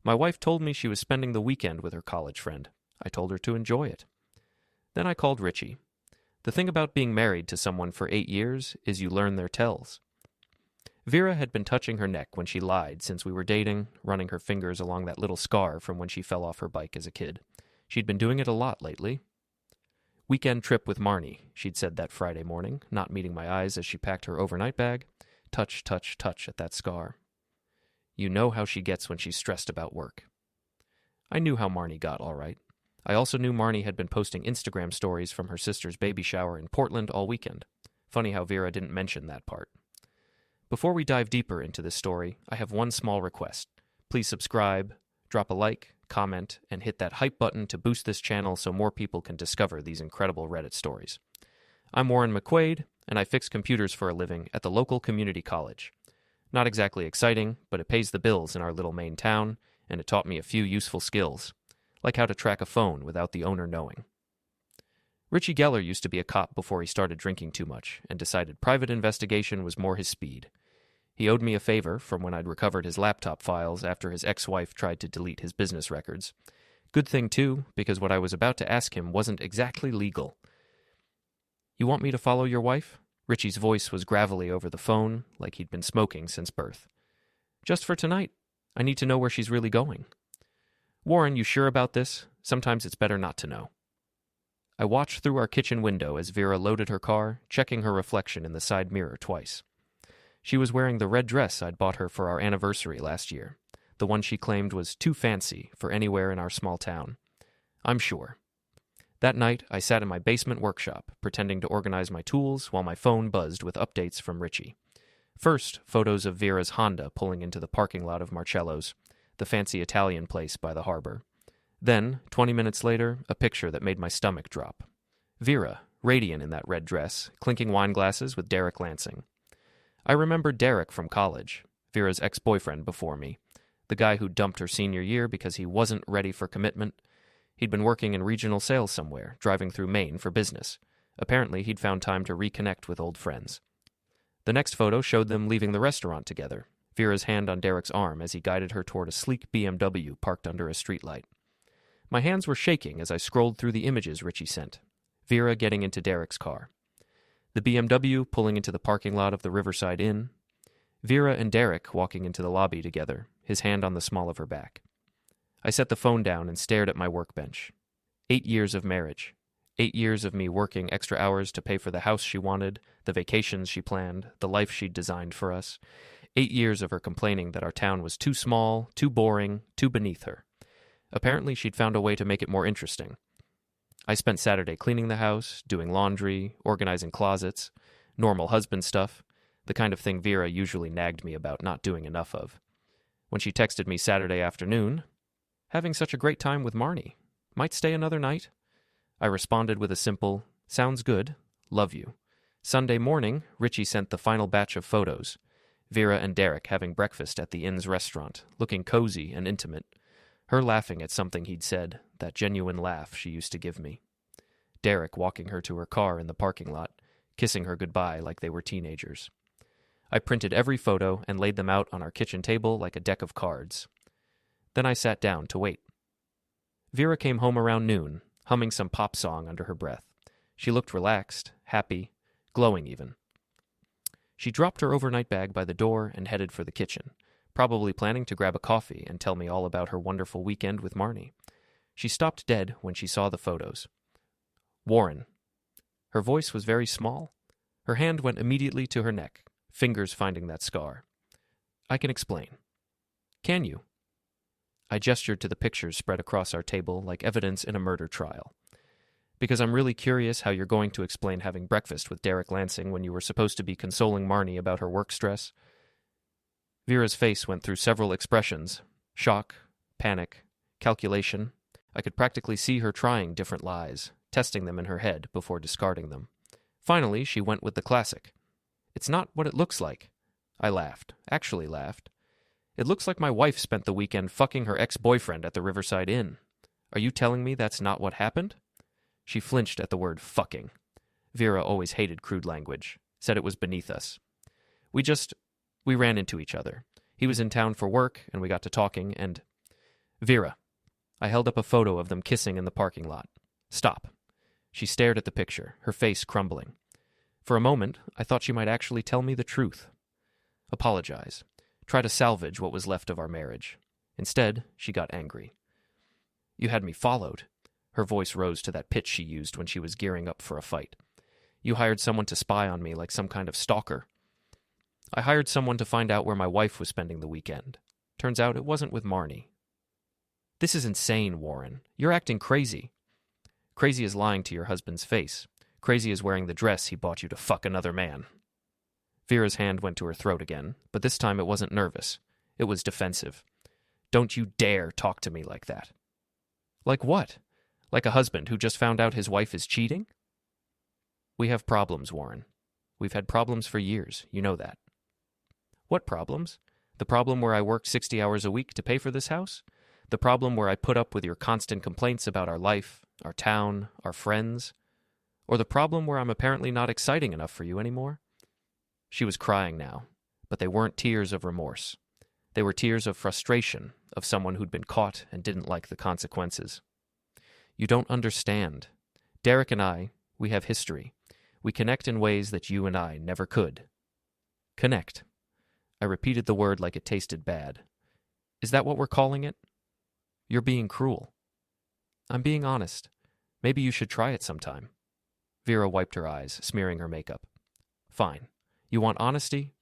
My wife told me she was spending the weekend with her college friend. I told her to enjoy it. Then I called Richie. The thing about being married to someone for 8 years is you learn their tells. Vera had been touching her neck when she lied since we were dating, running her fingers along that little scar from when she fell off her bike as a kid. She'd been doing it a lot lately. Weekend trip with Marnie, she'd said that Friday morning, not meeting my eyes as she packed her overnight bag. Touch, touch, touch at that scar. You know how she gets when she's stressed about work. I knew how Marnie got, all right. I also knew Marnie had been posting Instagram stories from her sister's baby shower in Portland all weekend. Funny how Vera didn't mention that part. Before we dive deeper into this story, I have one small request. Please subscribe, drop a like, comment, and hit that hype button to boost this channel so more people can discover these incredible Reddit stories. I'm Warren McQuaid, and I fix computers for a living at the local community college. Not exactly exciting, but it pays the bills in our little Maine town, and it taught me a few useful skills, like how to track a phone without the owner knowing. Richie Geller used to be a cop before he started drinking too much and decided private investigation was more his speed. He owed me a favor from when I'd recovered his laptop files after his ex-wife tried to delete his business records. Good thing, too, because what I was about to ask him wasn't exactly legal. You want me to follow your wife? Richie's voice was gravelly over the phone, like he'd been smoking since birth. Just for tonight. I need to know where she's really going. Warren, you sure about this? Sometimes it's better not to know. I watched through our kitchen window as Vera loaded her car, checking her reflection in the side mirror twice. She was wearing the red dress I'd bought her for our anniversary last year, the one she claimed was too fancy for anywhere in our small town. I'm sure. That night, I sat in my basement workshop, pretending to organize my tools while my phone buzzed with updates from Richie. First, photos of Vera's Honda pulling into the parking lot of Marcello's, the fancy Italian place by the harbor. Then, 20 minutes later, a picture that made my stomach drop. Vera, radiant in that red dress, clinking wine glasses with Derek Lansing. I remembered Derek from college, Vera's ex-boyfriend before me, the guy who dumped her senior year because he wasn't ready for commitment. He'd been working in regional sales somewhere, driving through Maine for business. Apparently, he'd found time to reconnect with old friends. The next photo showed them leaving the restaurant together, Vera's hand on Derek's arm as he guided her toward a sleek BMW parked under a streetlight. My hands were shaking as I scrolled through the images Richie sent. Vera getting into Derek's car. The BMW pulling into the parking lot of the Riverside Inn. Vera and Derek walking into the lobby together, his hand on the small of her back. I set the phone down and stared at my workbench. 8 years of marriage. 8 years of me working extra hours to pay for the house she wanted, the vacations she planned, the life she'd designed for us. 8 years of her complaining that our town was too small, too boring, too beneath her. Apparently she'd found a way to make it more interesting. I spent Saturday cleaning the house, doing laundry, organizing closets, normal husband stuff, the kind of thing Vera usually nagged me about not doing enough of. When she texted me Saturday afternoon, having such a great time with Marnie. Might stay another night? I responded with a simple, sounds good, love you. Sunday morning, Richie sent the final batch of photos. Vera and Derek having breakfast at the inn's restaurant, looking cozy and intimate. Her laughing at something he'd said, that genuine laugh she used to give me. Derek walking her to her car in the parking lot, kissing her goodbye like they were teenagers. I printed every photo and laid them out on our kitchen table like a deck of cards. Then I sat down to wait. Vera came home around noon, humming some pop song under her breath. She looked relaxed, happy, glowing even. She dropped her overnight bag by the door and headed for the kitchen, probably planning to grab a coffee and tell me all about her wonderful weekend with Marnie. She stopped dead when she saw the photos. Warren. Her voice was very small. Her hand went immediately to her neck, fingers finding that scar. I can explain. Can you? I gestured to the pictures spread across our table like evidence in a murder trial. Because I'm really curious how you're going to explain having breakfast with Derek Lansing when you were supposed to be consoling Marnie about her work stress. Vera's face went through several expressions: shock, panic, calculation. I could practically see her trying different lies, testing them in her head before discarding them. Finally, she went with the classic. It's not what it looks like. I laughed, actually laughed. It looks like my wife spent the weekend fucking her ex-boyfriend at the Riverside Inn. Are you telling me that's not what happened? She flinched at the word fucking. Vera always hated crude language, said it was beneath us. We ran into each other. He was in town for work, and we got to talking, and Vera. I held up a photo of them kissing in the parking lot. Stop. She stared at the picture, her face crumbling. For a moment, I thought she might actually tell me the truth. Apologize. Try to salvage what was left of our marriage. Instead, she got angry. You had me followed. Her voice rose to that pitch she used when she was gearing up for a fight. You hired someone to spy on me like some kind of stalker. I hired someone to find out where my wife was spending the weekend. Turns out it wasn't with Marnie. This is insane, Warren. You're acting crazy. Crazy as lying to your husband's face. Crazy as wearing the dress he bought you to fuck another man. Vera's hand went to her throat again, but this time it wasn't nervous. It was defensive. Don't you dare talk to me like that. Like what? Like a husband who just found out his wife is cheating? We have problems, Warren. We've had problems for years. You know that. What problems? The problem where I worked 60 hours a week to pay for this house? The problem where I put up with your constant complaints about our life, our town, our friends? Or the problem where I'm apparently not exciting enough for you anymore? She was crying now, but they weren't tears of remorse. They were tears of frustration, of someone who'd been caught and didn't like the consequences. You don't understand. Derek and I, we have history. We connect in ways that you and I never could. Connect. I repeated the word like it tasted bad. Is that what we're calling it? You're being cruel. I'm being honest. Maybe you should try it sometime. Vera wiped her eyes, smearing her makeup. Fine. You want honesty?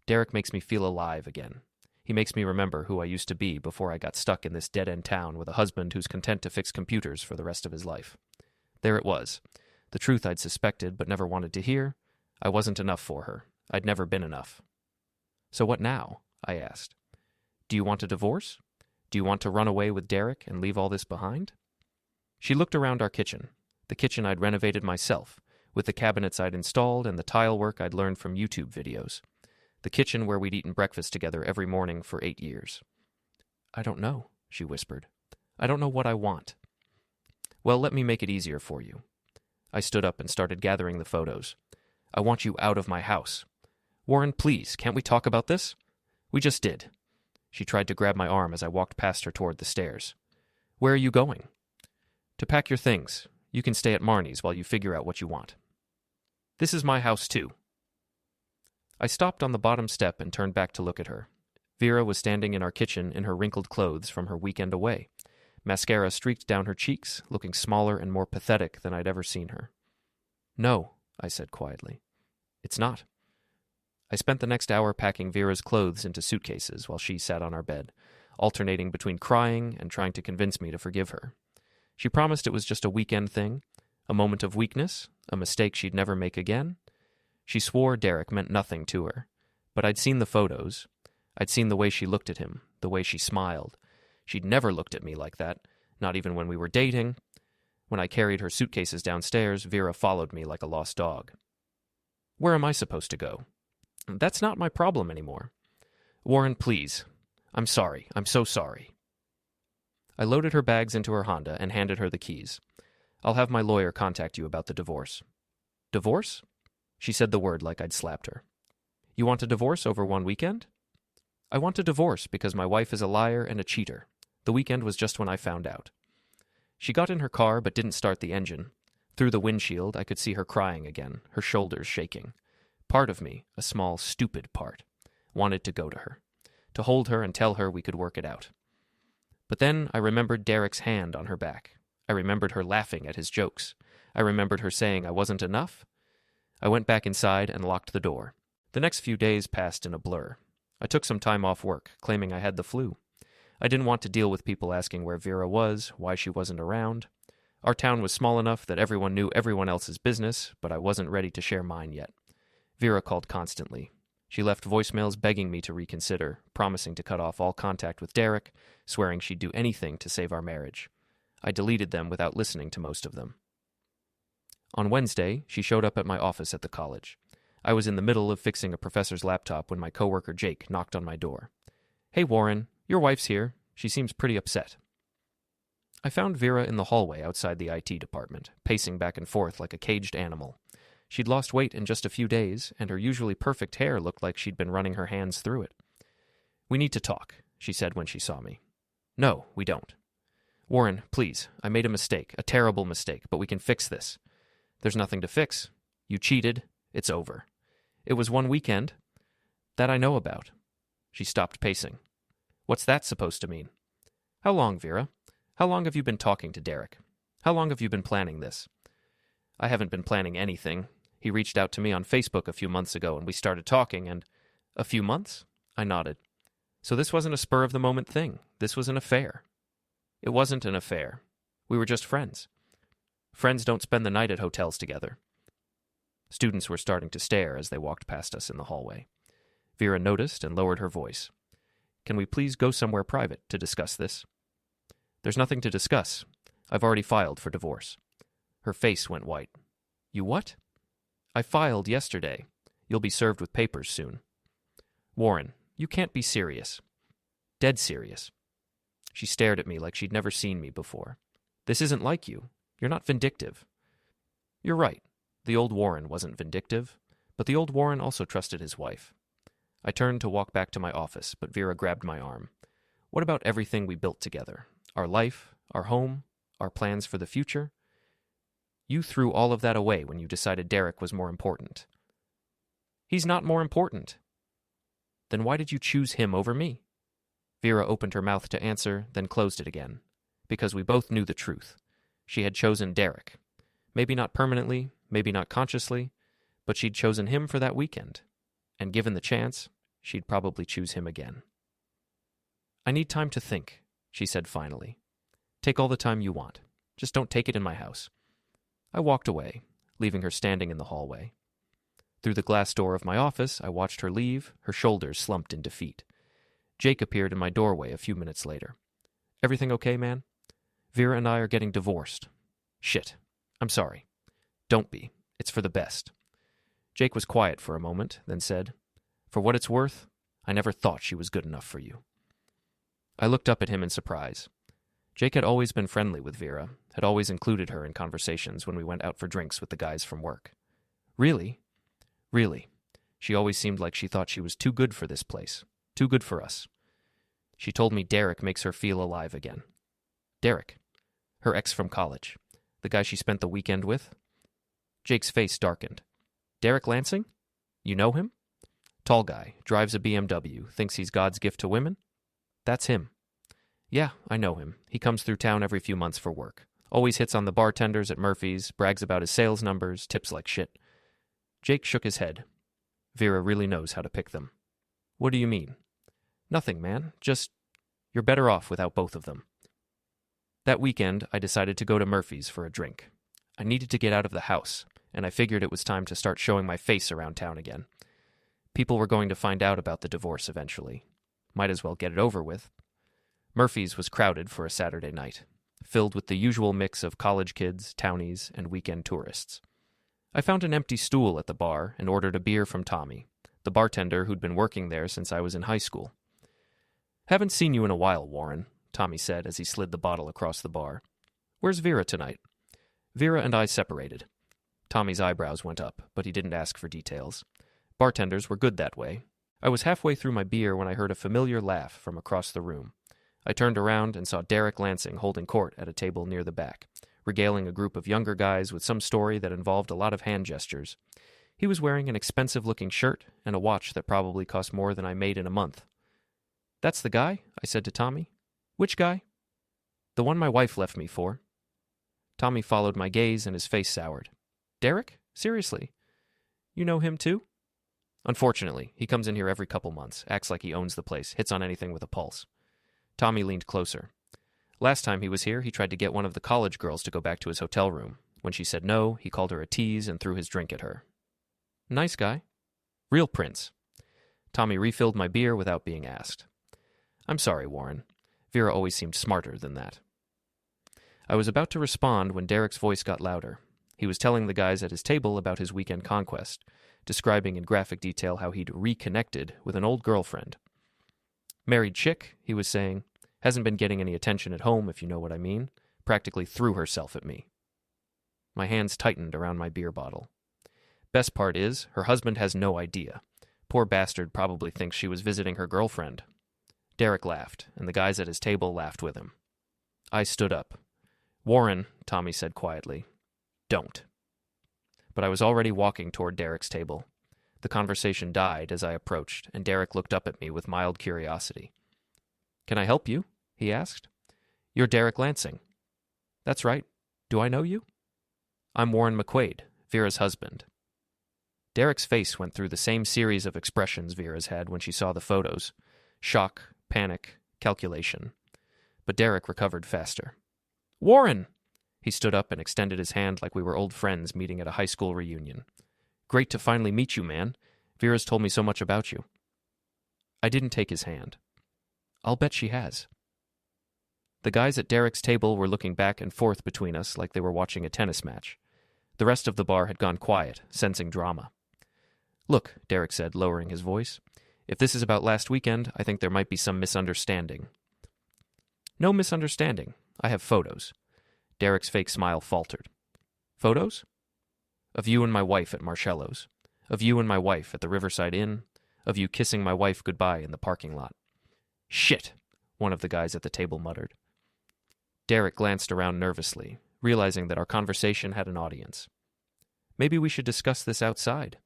Derek makes me feel alive again. He makes me remember who I used to be before I got stuck in this dead-end town with a husband who's content to fix computers for the rest of his life. There it was. The truth I'd suspected but never wanted to hear. I wasn't enough for her. I'd never been enough. So what now? I asked. Do you want a divorce? Do you want to run away with Derek and leave all this behind? She looked around our kitchen, the kitchen I'd renovated myself, with the cabinets I'd installed and the tile work I'd learned from YouTube videos. The kitchen where we'd eaten breakfast together every morning for 8 years. I don't know, she whispered. I don't know what I want. Well, let me make it easier for you. I stood up and started gathering the photos. I want you out of my house. Warren, please, can't we talk about this? We just did. She tried to grab my arm as I walked past her toward the stairs. Where are you going? To pack your things. You can stay at Marnie's while you figure out what you want. This is my house, too. I stopped on the bottom step and turned back to look at her. Vera was standing in our kitchen in her wrinkled clothes from her weekend away. Mascara streaked down her cheeks, looking smaller and more pathetic than I'd ever seen her. No, I said quietly. It's not. I spent the next hour packing Vera's clothes into suitcases while she sat on our bed, alternating between crying and trying to convince me to forgive her. She promised it was just a weekend thing, a moment of weakness, a mistake she'd never make again. She swore Derek meant nothing to her, but I'd seen the photos. I'd seen the way she looked at him, the way she smiled. She'd never looked at me like that, not even when we were dating. When I carried her suitcases downstairs, Vera followed me like a lost dog. Where am I supposed to go? That's not my problem anymore. Warren, please. I'm sorry. I'm so sorry. I loaded her bags into her Honda and handed her the keys. I'll have my lawyer contact you about the divorce. Divorce? She said the word like I'd slapped her. You want a divorce over one weekend? I want a divorce because my wife is a liar and a cheater. The weekend was just when I found out. She got in her car but didn't start the engine. Through the windshield, I could see her crying again, her shoulders shaking. Part of me, a small, stupid part, wanted to go to her, to hold her and tell her we could work it out. But then I remembered Derek's hand on her back. I remembered her laughing at his jokes. I remembered her saying I wasn't enough. I went back inside and locked the door. The next few days passed in a blur. I took some time off work, claiming I had the flu. I didn't want to deal with people asking where Vera was, why she wasn't around. Our town was small enough that everyone knew everyone else's business, but I wasn't ready to share mine yet. Vera called constantly. She left voicemails begging me to reconsider, promising to cut off all contact with Derek, swearing she'd do anything to save our marriage. I deleted them without listening to most of them. On Wednesday, she showed up at my office at the college. I was in the middle of fixing a professor's laptop when my coworker Jake knocked on my door. Hey, Warren, your wife's here. She seems pretty upset. I found Vera in the hallway outside the IT department, pacing back and forth like a caged animal. She'd lost weight in just a few days, and her usually perfect hair looked like she'd been running her hands through it. We need to talk, she said when she saw me. No, we don't. Warren, please, I made a mistake, a terrible mistake, but we can fix this. There's nothing to fix. You cheated. It's over. It was one weekend. That I know about. She stopped pacing. What's that supposed to mean? How long, Vera? How long have you been talking to Derek? How long have you been planning this? I haven't been planning anything. He reached out to me on Facebook a few months ago, and we started talking, and... A few months? I nodded. So this wasn't a spur-of-the-moment thing. This was an affair. It wasn't an affair. We were just friends. Friends don't spend the night at hotels together. Students were starting to stare as they walked past us in the hallway. Vera noticed and lowered her voice. Can we please go somewhere private to discuss this? There's nothing to discuss. I've already filed for divorce. Her face went white. You what? I filed yesterday. You'll be served with papers soon. Warren, you can't be serious. Dead serious. She stared at me like she'd never seen me before. This isn't like you. You're not vindictive. You're right. The old Warren wasn't vindictive, but the old Warren also trusted his wife. I turned to walk back to my office, but Vera grabbed my arm. What about everything we built together? Our life, our home, our plans for the future? You threw all of that away when you decided Derek was more important. He's not more important. Then why did you choose him over me? Vera opened her mouth to answer, then closed it again. Because we both knew the truth. She had chosen Derek. Maybe not permanently, maybe not consciously, but she'd chosen him for that weekend. And given the chance, she'd probably choose him again. I need time to think, she said finally. Take all the time you want. Just don't take it in my house. I walked away, leaving her standing in the hallway. Through the glass door of my office, I watched her leave, her shoulders slumped in defeat. Jake appeared in my doorway a few minutes later. Everything okay, man? Vera and I are getting divorced. Shit. I'm sorry. Don't be. It's for the best. Jake was quiet for a moment, then said, For what it's worth, I never thought she was good enough for you. I looked up at him in surprise. Jake had always been friendly with Vera, had always included her in conversations when we went out for drinks with the guys from work. Really? Really. She always seemed like she thought she was too good for this place, too good for us. She told me Derek makes her feel alive again. Derek. Her ex from college. The guy she spent the weekend with. Jake's face darkened. Derek Lansing? You know him? Tall guy, drives a BMW, thinks he's God's gift to women? That's him. Yeah, I know him. He comes through town every few months for work. Always hits on the bartenders at Murphy's, brags about his sales numbers, tips like shit. Jake shook his head. Vera really knows how to pick them. What do you mean? Nothing, man. Just, you're better off without both of them. That weekend, I decided to go to Murphy's for a drink. I needed to get out of the house, and I figured it was time to start showing my face around town again. People were going to find out about the divorce eventually. Might as well get it over with. Murphy's was crowded for a Saturday night, filled with the usual mix of college kids, townies, and weekend tourists. I found an empty stool at the bar and ordered a beer from Tommy, the bartender who'd been working there since I was in high school. Haven't seen you in a while, Warren, Tommy said as he slid the bottle across the bar. Where's Vera tonight? Vera and I separated. Tommy's eyebrows went up, but he didn't ask for details. Bartenders were good that way. I was halfway through my beer when I heard a familiar laugh from across the room. I turned around and saw Derek Lansing holding court at a table near the back, regaling a group of younger guys with some story that involved a lot of hand gestures. He was wearing an expensive-looking shirt and a watch that probably cost more than I made in a month. That's the guy? I said to Tommy. Which guy? The one my wife left me for. Tommy followed my gaze and his face soured. Derek? Seriously? You know him too? Unfortunately, he comes in here every couple months, acts like he owns the place, hits on anything with a pulse. Tommy leaned closer. Last time he was here, he tried to get one of the college girls to go back to his hotel room. When she said no, he called her a tease and threw his drink at her. Nice guy. Real prince. Tommy refilled my beer without being asked. I'm sorry, Warren. Vera always seemed smarter than that. I was about to respond when Derek's voice got louder. He was telling the guys at his table about his weekend conquest, describing in graphic detail how he'd reconnected with an old girlfriend. Married chick, he was saying, hasn't been getting any attention at home, if you know what I mean. Practically threw herself at me. My hands tightened around my beer bottle. Best part is, her husband has no idea. Poor bastard probably thinks she was visiting her girlfriend. Derek laughed, and the guys at his table laughed with him. I stood up. "Warren," Tommy said quietly, "don't." But I was already walking toward Derek's table. The conversation died as I approached, and Derek looked up at me with mild curiosity. "Can I help you?" he asked. "You're Derek Lansing." "That's right. Do I know you?" "I'm Warren McQuaid, Vera's husband." Derek's face went through the same series of expressions Vera's had when she saw the photos: shock, panic, calculation. But Derek recovered faster. "Warren!" He stood up and extended his hand like we were old friends meeting at a high school reunion. "Great to finally meet you, man. Vera's told me so much about you." I didn't take his hand. "I'll bet she has." The guys at Derek's table were looking back and forth between us like they were watching a tennis match. The rest of the bar had gone quiet, sensing drama. "Look," Derek said, lowering his voice, "if this is about last weekend, I think there might be some misunderstanding." "No misunderstanding. I have photos." Derek's fake smile faltered. "Photos?" "Of you and my wife at Marcello's. Of you and my wife at the Riverside Inn. Of you kissing my wife goodbye in the parking lot." "Shit!" one of the guys at the table muttered. Derek glanced around nervously, realizing that our conversation had an audience. "Maybe we should discuss this outside."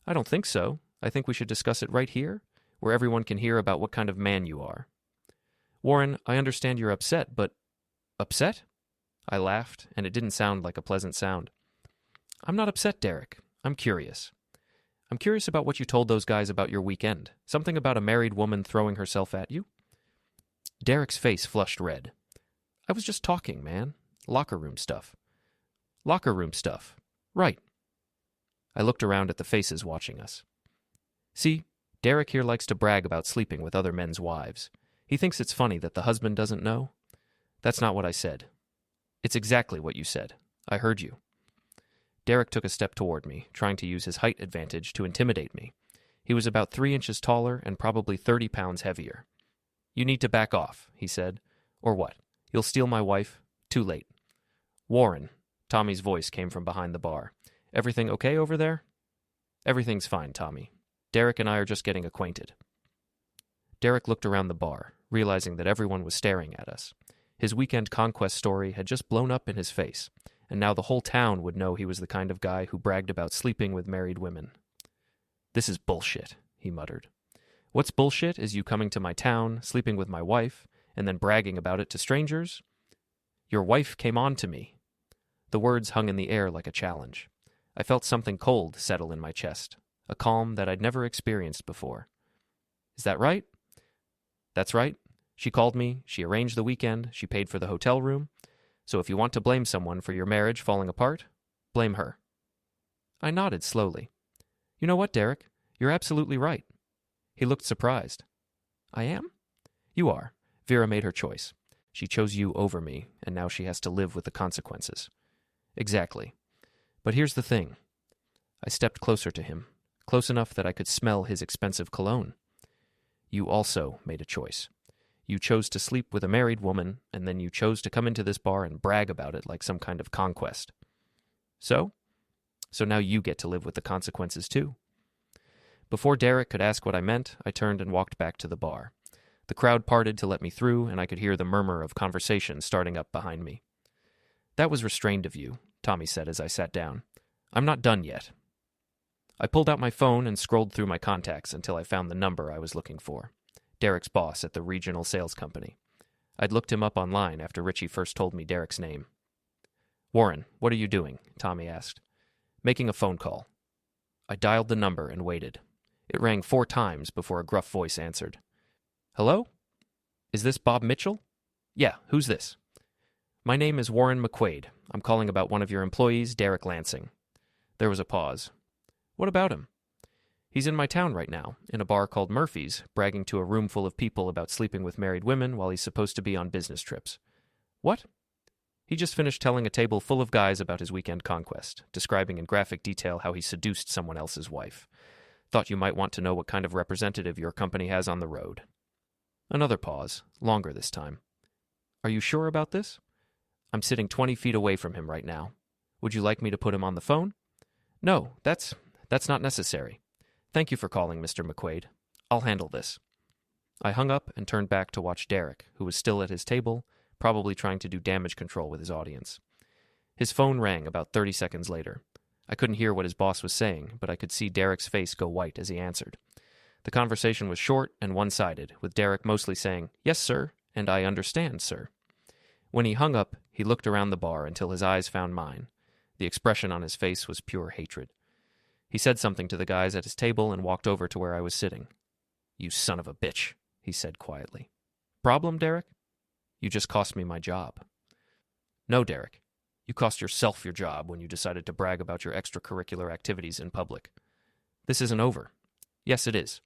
"I don't think so. I think we should discuss it right here, where everyone can hear about what kind of man you are." "Warren, I understand you're upset, but—" "Upset?" I laughed, and it didn't sound like a pleasant sound. "I'm not upset, Derek. I'm curious. I'm curious about what you told those guys about your weekend. Something about a married woman throwing herself at you?" Derek's face flushed red. "I was just talking, man. Locker room stuff." "Locker room stuff. Right." I looked around at the faces watching us. "See, Derek here likes to brag about sleeping with other men's wives. He thinks it's funny that the husband doesn't know. That's not what I said." "It's exactly what you said. I heard you." Derek took a step toward me, trying to use his height advantage to intimidate me. He was about 3 inches taller and probably 30 pounds heavier. "You need to back off," he said. "Or what? You'll steal my wife? Too late." "Warren," Tommy's voice came from behind the bar. "Everything okay over there?" "Everything's fine, Tommy. Derek and I are just getting acquainted." Derek looked around the bar, realizing that everyone was staring at us. His weekend conquest story had just blown up in his face, and now the whole town would know he was the kind of guy who bragged about sleeping with married women. "This is bullshit," he muttered. "What's bullshit is you coming to my town, sleeping with my wife, and then bragging about it to strangers. Your wife came on to me." The words hung in the air like a challenge. I felt something cold settle in my chest, a calm that I'd never experienced before. "Is that right?" "That's right. She called me, she arranged the weekend, she paid for the hotel room. So if you want to blame someone for your marriage falling apart, blame her." I nodded slowly. "You know what, Derek? You're absolutely right." He looked surprised. "I am?" "You are. Vera made her choice. She chose you over me, and now she has to live with the consequences." "Exactly. But here's the thing." I stepped closer to him, close enough that I could smell his expensive cologne. "You also made a choice. You chose to sleep with a married woman, and then you chose to come into this bar and brag about it like some kind of conquest. So? So now you get to live with the consequences too." Before Derek could ask what I meant, I turned and walked back to the bar. The crowd parted to let me through, and I could hear the murmur of conversation starting up behind me. "That was restrained of you," Tommy said as I sat down. "I'm not done yet." I pulled out my phone and scrolled through my contacts until I found the number I was looking for. Derek's boss at the regional sales company. I'd looked him up online after Richie first told me Derek's name. "Warren, what are you doing?" Tommy asked. "Making a phone call." I dialed the number and waited. It rang 4 times before a gruff voice answered. "Hello? Is this Bob Mitchell?" "Yeah, who's this?" "My name is Warren McQuaid. I'm calling about one of your employees, Derek Lansing." There was a pause. "What about him?" "He's in my town right now, in a bar called Murphy's, bragging to a room full of people about sleeping with married women while he's supposed to be on business trips." "What?" "He just finished telling a table full of guys about his weekend conquest, describing in graphic detail how he seduced someone else's wife. Thought you might want to know what kind of representative your company has on the road." Another pause, longer this time. "Are you sure about this?" "I'm sitting 20 feet away from him right now. Would you like me to put him on the phone?" "No, that's not necessary. Thank you for calling, Mr. McQuaid. I'll handle this." I hung up and turned back to watch Derek, who was still at his table, probably trying to do damage control with his audience. His phone rang about 30 seconds later. I couldn't hear what his boss was saying, but I could see Derek's face go white as he answered. The conversation was short and one-sided, with Derek mostly saying, "Yes, sir," and "I understand, sir." When he hung up, he looked around the bar until his eyes found mine. The expression on his face was pure hatred. He said something to the guys at his table and walked over to where I was sitting. "You son of a bitch," he said quietly. "Problem, Derek?" "You just cost me my job." "No, Derek. You cost yourself your job when you decided to brag about your extracurricular activities in public. This isn't over. Yes, it is.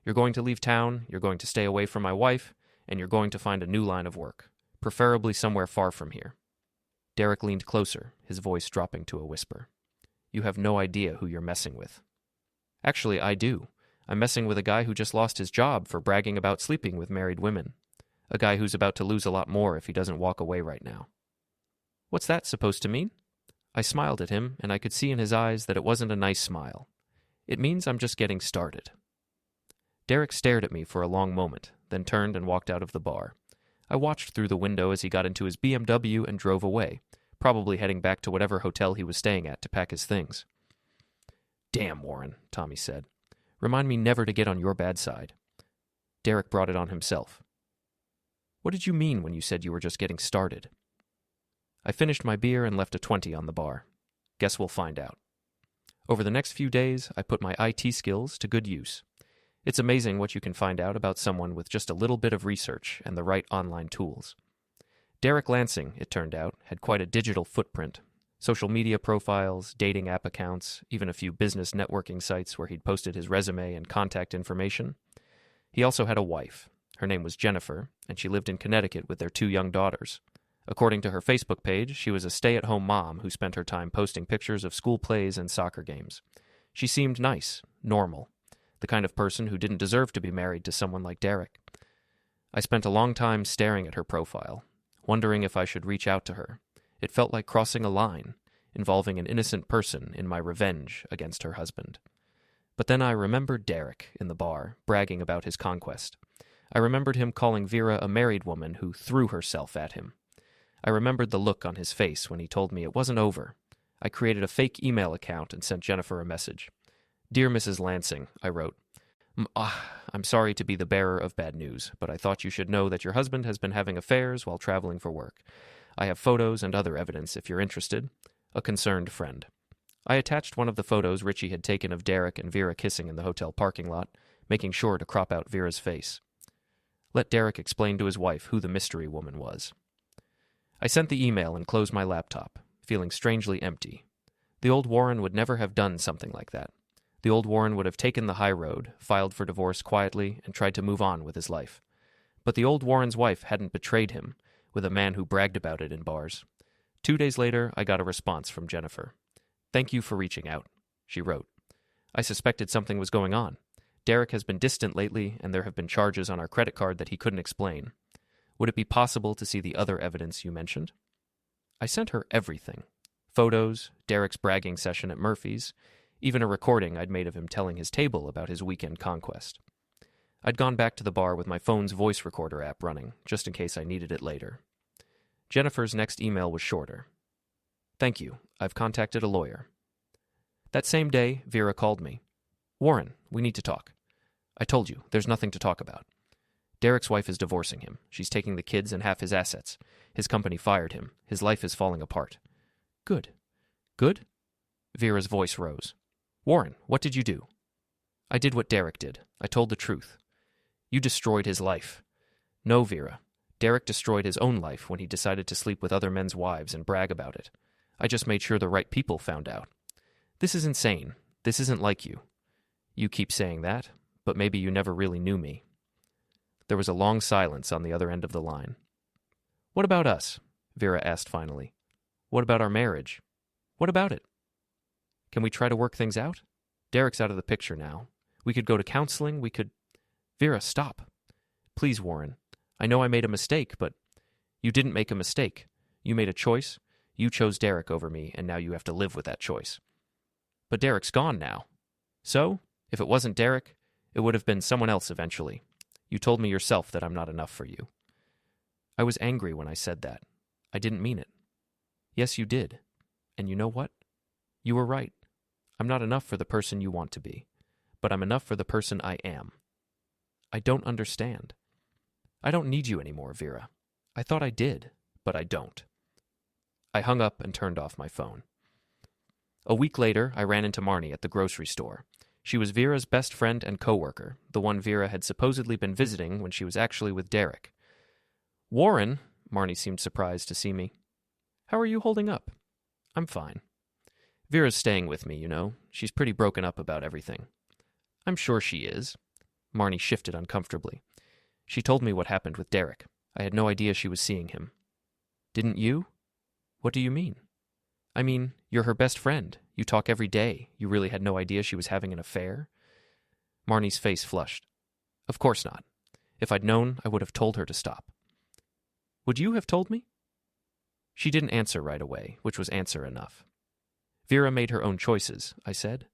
You're going to leave town, you're going to stay away from my wife, and you're going to find a new line of work, preferably somewhere far from here." Derek leaned closer, his voice dropping to a whisper. "You have no idea who you're messing with." "Actually, I do. I'm messing with a guy who just lost his job for bragging about sleeping with married women. A guy who's about to lose a lot more if he doesn't walk away right now." "What's that supposed to mean?" I smiled at him, and I could see in his eyes that it wasn't a nice smile. "It means I'm just getting started." Derek stared at me for a long moment, then turned and walked out of the bar. I watched through the window as he got into his BMW and drove away, probably heading back to whatever hotel he was staying at to pack his things. "Damn, Warren," Tommy said. "Remind me never to get on your bad side." Derek brought it on himself. "What did you mean when you said you were just getting started?" I finished my beer and left a 20 on the bar. Guess we'll find out. Over the next few days, I put my IT skills to good use. It's amazing what you can find out about someone with just a little bit of research and the right online tools. Derek Lansing, it turned out, had quite a digital footprint. Social media profiles, dating app accounts, even a few business networking sites where he'd posted his resume and contact information. He also had a wife. Her name was Jennifer, and she lived in Connecticut with their 2 young daughters. According to her Facebook page, she was a stay-at-home mom who spent her time posting pictures of school plays and soccer games. She seemed nice, normal, the kind of person who didn't deserve to be married to someone like Derek. I spent a long time staring at her profile, wondering if I should reach out to her. It felt like crossing a line, involving an innocent person in my revenge against her husband. But then I remembered Derek in the bar, bragging about his conquest. I remembered him calling Vera a married woman who threw herself at him. I remembered the look on his face when he told me it wasn't over. I created a fake email account and sent Jennifer a message. "Dear Mrs. Lansing," I wrote, "I'm sorry to be the bearer of bad news, but I thought you should know that your husband has been having affairs while traveling for work. I have photos and other evidence if you're interested. A concerned friend." I attached one of the photos Richie had taken of Derek and Vera kissing in the hotel parking lot, making sure to crop out Vera's face. Let Derek explain to his wife who the mystery woman was. I sent the email and closed my laptop, feeling strangely empty. The old Warren would never have done something like that. The old Warren would have taken the high road, filed for divorce quietly, and tried to move on with his life. But the old Warren's wife hadn't betrayed him, with a man who bragged about it in bars. 2 days later, I got a response from Jennifer. "Thank you for reaching out," she wrote. "I suspected something was going on. Derek has been distant lately, and there have been charges on our credit card that he couldn't explain. Would it be possible to see the other evidence you mentioned?" I sent her everything. Photos, Derek's bragging session at Murphy's, even a recording I'd made of him telling his table about his weekend conquest. I'd gone back to the bar with my phone's voice recorder app running, just in case I needed it later. Jennifer's next email was shorter. "Thank you. I've contacted a lawyer." That same day, Vera called me. "Warren, we need to talk." "I told you, there's nothing to talk about. Derek's wife is divorcing him. She's taking the kids and half his assets. His company fired him. His life is falling apart." "Good. Good?" Vera's voice rose. "Warren, what did you do?" "I did what Derek did. I told the truth." "You destroyed his life." "No, Vera. Derek destroyed his own life when he decided to sleep with other men's wives and brag about it. I just made sure the right people found out. This is insane. This isn't like you. You keep saying that, but maybe you never really knew me." There was a long silence on the other end of the line. "What about us?" Vera asked finally. "What about our marriage? What about it? Can we try to work things out? Derek's out of the picture now. We could go to counseling, we could—" "Vera, stop. Please, Warren. I know I made a mistake, but—" "You didn't make a mistake. You made a choice. You chose Derek over me, and now you have to live with that choice." "But Derek's gone now." "So, if it wasn't Derek, it would have been someone else eventually. You told me yourself that I'm not enough for you. I was angry when I said that. I didn't mean it. Yes, you did. And you know what? You were right. I'm not enough for the person you want to be, but I'm enough for the person I am. I don't understand. I don't need you anymore, Vera. I thought I did, but I don't. I hung up and turned off my phone. A week later, I ran into Marnie at the grocery store. She was Vera's best friend and coworker, the one Vera had supposedly been visiting when she was actually with Derek. Warren, Marnie seemed surprised to see me. How are you holding up? I'm fine. Vera's staying with me, you know. She's pretty broken up about everything. I'm sure she is. Marnie shifted uncomfortably. She told me what happened with Derek. I had no idea she was seeing him. Didn't you? What do you mean? I mean, you're her best friend. You talk every day. You really had no idea she was having an affair? Marnie's face flushed. Of course not. If I'd known, I would have told her to stop. Would you have told me? She didn't answer right away, which was answer enough. Vera made her own choices, I said,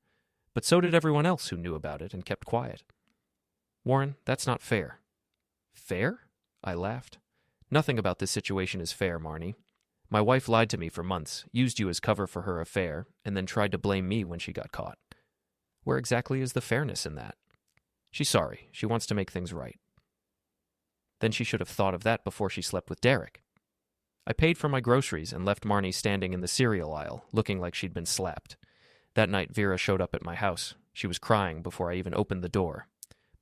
but so did everyone else who knew about it and kept quiet. Warren, that's not fair. Fair? I laughed. Nothing about this situation is fair, Marnie. My wife lied to me for months, used you as cover for her affair, and then tried to blame me when she got caught. Where exactly is the fairness in that? She's sorry. She wants to make things right. Then she should have thought of that before she slept with Derek. I paid for my groceries and left Marnie standing in the cereal aisle, looking like she'd been slapped. That night, Vera showed up at my house. She was crying before I even opened the door.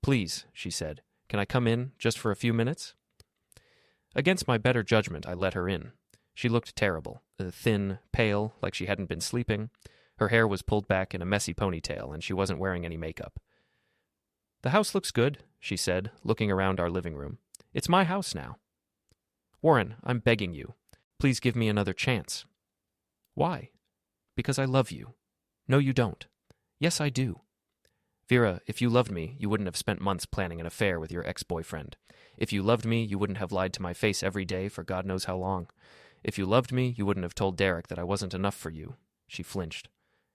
Please, she said, can I come in just for a few minutes? Against my better judgment, I let her in. She looked terrible, thin, pale, like she hadn't been sleeping. Her hair was pulled back in a messy ponytail, and she wasn't wearing any makeup. The house looks good, she said, looking around our living room. It's my house now. Warren, I'm begging you. Please give me another chance. Why? Because I love you. No, you don't. Yes, I do. Vera, if you loved me, you wouldn't have spent months planning an affair with your ex-boyfriend. If you loved me, you wouldn't have lied to my face every day for God knows how long. If you loved me, you wouldn't have told Derek that I wasn't enough for you. She flinched.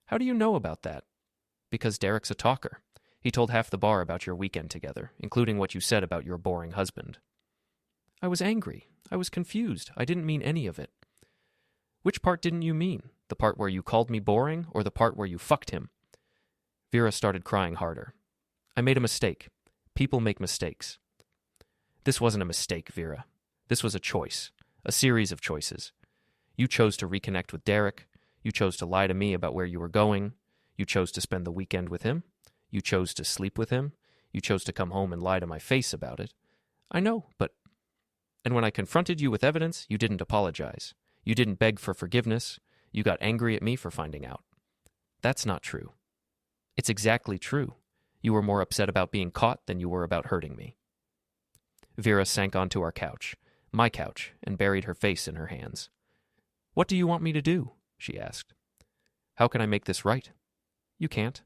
How do you know about that? Because Derek's a talker. He told half the bar about your weekend together, including what you said about your boring husband. I was angry. I was confused. I didn't mean any of it. Which part didn't you mean? The part where you called me boring, or the part where you fucked him? Vera started crying harder. I made a mistake. People make mistakes. This wasn't a mistake, Vera. This was a choice. A series of choices. You chose to reconnect with Derek. You chose to lie to me about where you were going. You chose to spend the weekend with him. You chose to sleep with him. You chose to come home and lie to my face about it. I know, but... And when I confronted you with evidence, you didn't apologize. You didn't beg for forgiveness. You got angry at me for finding out. That's not true. It's exactly true. You were more upset about being caught than you were about hurting me. Vera sank onto our couch, my couch, and buried her face in her hands. What do you want me to do? She asked. How can I make this right? You can't.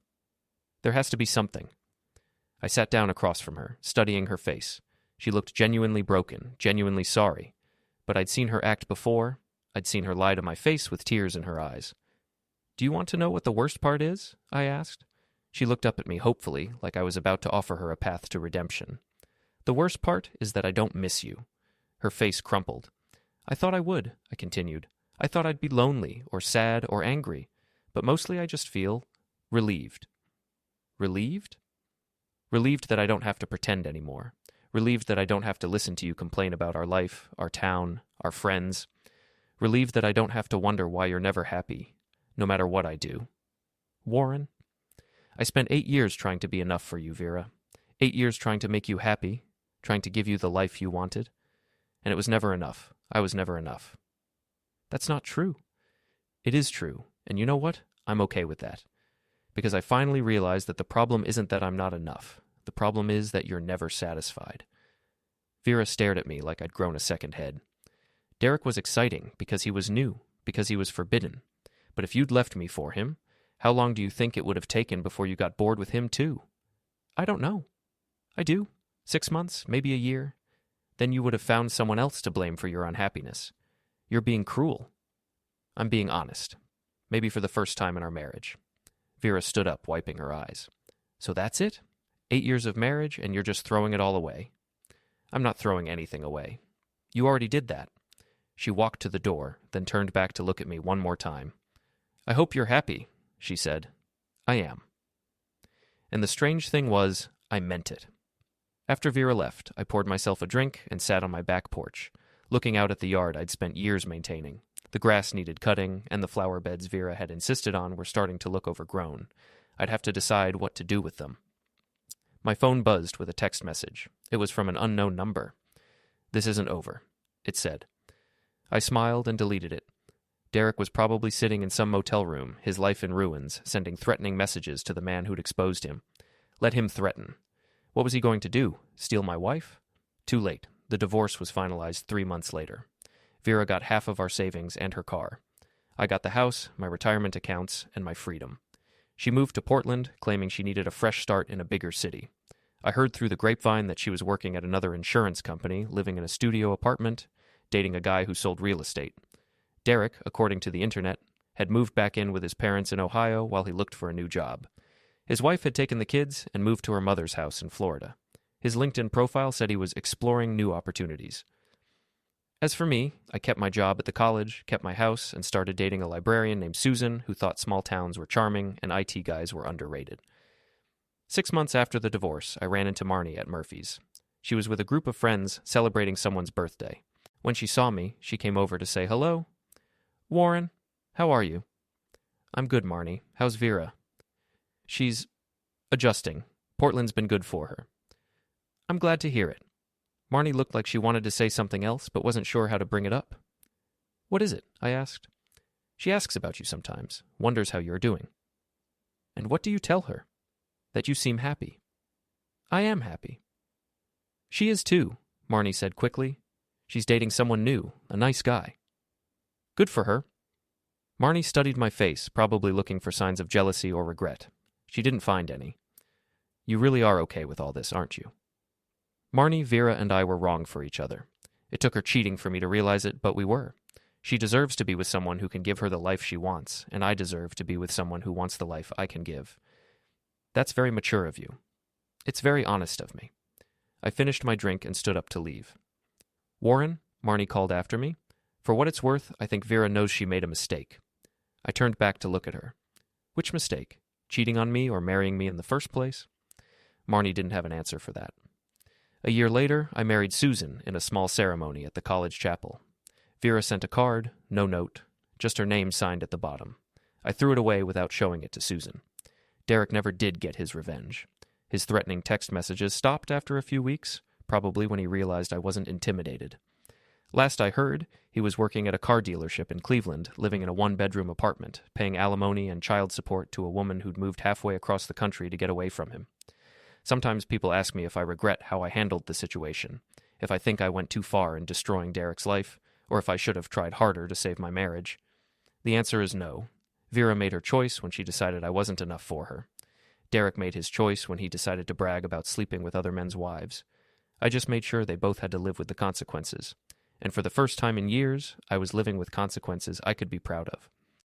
There has to be something. I sat down across from her, studying her face. She looked genuinely broken, genuinely sorry. But I'd seen her act before. I'd seen her lie to my face with tears in her eyes. Do you want to know what the worst part is? I asked. She looked up at me hopefully, like I was about to offer her a path to redemption. The worst part is that I don't miss you. Her face crumpled. I thought I would, I continued. I thought I'd be lonely, or sad, or angry. But mostly I just feel relieved. Relieved? Relieved that I don't have to pretend anymore. Relieved that I don't have to listen to you complain about our life, our town, our friends. Relieved that I don't have to wonder why you're never happy, no matter what I do. Warren? I spent 8 years trying to be enough for you, Vera. 8 years trying to make you happy, trying to give you the life you wanted. And it was never enough. I was never enough. That's not true. It is true, and you know what? I'm okay with that. Because I finally realized that the problem isn't that I'm not enough. The problem is that you're never satisfied. Vera stared at me like I'd grown a second head. Derek was exciting because he was new, because he was forbidden. But if you'd left me for him, how long do you think it would have taken before you got bored with him too? I don't know. I do. 6 months, maybe a year. Then you would have found someone else to blame for your unhappiness. You're being cruel. I'm being honest. Maybe for the first time in our marriage. Vera stood up, wiping her eyes. So that's it? 8 years of marriage, and you're just throwing it all away. I'm not throwing anything away. You already did that. She walked to the door, then turned back to look at me one more time. I hope you're happy, she said. I am. And the strange thing was, I meant it. After Vera left, I poured myself a drink and sat on my back porch, looking out at the yard I'd spent years maintaining. The grass needed cutting, and the flower beds Vera had insisted on were starting to look overgrown. I'd have to decide what to do with them. My phone buzzed with a text message. It was from an unknown number. This isn't over, it said. I smiled and deleted it. Derek was probably sitting in some motel room, his life in ruins, sending threatening messages to the man who'd exposed him. Let him threaten. What was he going to do? Steal my wife? Too late. The divorce was finalized 3 months later. Vera got half of our savings and her car. I got the house, my retirement accounts, and my freedom. She moved to Portland, claiming she needed a fresh start in a bigger city. I heard through the grapevine that she was working at another insurance company, living in a studio apartment, dating a guy who sold real estate. Derek, according to the internet, had moved back in with his parents in Ohio while he looked for a new job. His wife had taken the kids and moved to her mother's house in Florida. His LinkedIn profile said he was exploring new opportunities. As for me, I kept my job at the college, kept my house, and started dating a librarian named Susan who thought small towns were charming and IT guys were underrated. 6 months after the divorce, I ran into Marnie at Murphy's. She was with a group of friends celebrating someone's birthday. When she saw me, she came over to say hello. Warren, how are you? I'm good, Marnie. How's Vera? She's adjusting. Portland's been good for her. I'm glad to hear it. Marnie looked like she wanted to say something else, but wasn't sure how to bring it up. What is it? I asked. She asks about you sometimes, wonders how you're doing. And what do you tell her? That you seem happy. I am happy. She is too, Marnie said quickly. She's dating someone new, a nice guy. Good for her. Marnie studied my face, probably looking for signs of jealousy or regret. She didn't find any. You really are okay with all this, aren't you? Marnie, Vera, and I were wrong for each other. It took her cheating for me to realize it, but we were. She deserves to be with someone who can give her the life she wants, and I deserve to be with someone who wants the life I can give. That's very mature of you. It's very honest of me. I finished my drink and stood up to leave. Warren, Marnie called after me. For what it's worth, I think Vera knows she made a mistake. I turned back to look at her. Which mistake? Cheating on me or marrying me in the first place? Marnie didn't have an answer for that. A year later, I married Susan in a small ceremony at the college chapel. Vera sent a card, no note, just her name signed at the bottom. I threw it away without showing it to Susan. Derek never did get his revenge. His threatening text messages stopped after a few weeks, probably when he realized I wasn't intimidated. Last I heard, he was working at a car dealership in Cleveland, living in a one-bedroom apartment, paying alimony and child support to a woman who'd moved halfway across the country to get away from him. Sometimes people ask me if I regret how I handled the situation, if I think I went too far in destroying Derek's life, or if I should have tried harder to save my marriage. The answer is no. Vera made her choice when she decided I wasn't enough for her. Derek made his choice when he decided to brag about sleeping with other men's wives. I just made sure they both had to live with the consequences. And for the first time in years, I was living with consequences I could be proud of.